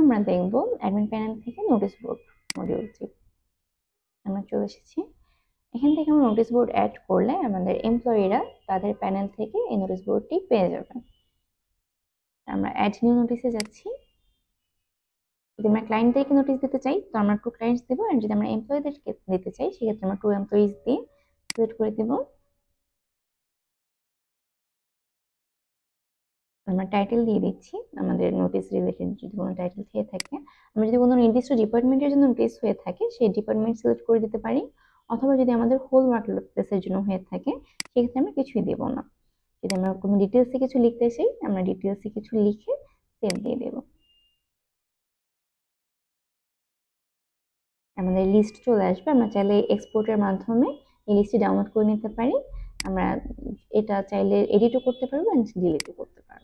আমরা দেখব admin panel থেকে নোটিশ বোর্ড মডিউলটি। আমরা চলে এসেছি। এখান থেকে আমরা নোটিশ বোর্ড অ্যাড করলে আমাদের এমপ্লয়িরা তাদের প্যানেল থেকে এই নোটিশ বোর্ডটি পেয়ে যাবেন। আমরা অ্যাড নিউ নোটিশে যাচ্ছি। যদি আমরা ক্লায়েন্টদেরকে নোটিশ দিতে চাই তো আমরা 2 ক্লায়েন্টস দেবো, আর যদি আমরা এমপ্লয়িদেরকে দিতে চাই সেক্ষেত্রে আমরা 2 এমপ্লয়িজ দিয়ে সিলেক্ট করে দেব। আমরা টাইটেল দিয়ে দিচ্ছি আমাদের নোটিশ রিলেটেড যদি কোনো টাইটেল থেকে থাকে। আমরা যদি কোনো নির্দিষ্ট ডিপার্টমেন্টের জন্য নোটিশ হয়ে থাকে সেই ডিপার্টমেন্ট সিলেক্ট করে দিতে পারি, অথবা যদি আমাদের হোল মার্কেট প্লেসের জন্য হয়ে থাকে সেক্ষেত্রে আমরা কিছুই দেব না। যদি আমরা কোনো ডিটেলসে কিছু লিখতে চাই আমরা ডিটেলসে কিছু লিখে সেভ দিয়ে দেব। আমাদের লিস্ট চলে আসবে। আমরা চাইলে এক্সপোর্টের মাধ্যমে এই লিস্টটি ডাউনলোড করে নিতে পারি। আমরা এটা চাইলে এডিটও করতে পারবো এন্ড ডিলিটও করতে পারবো।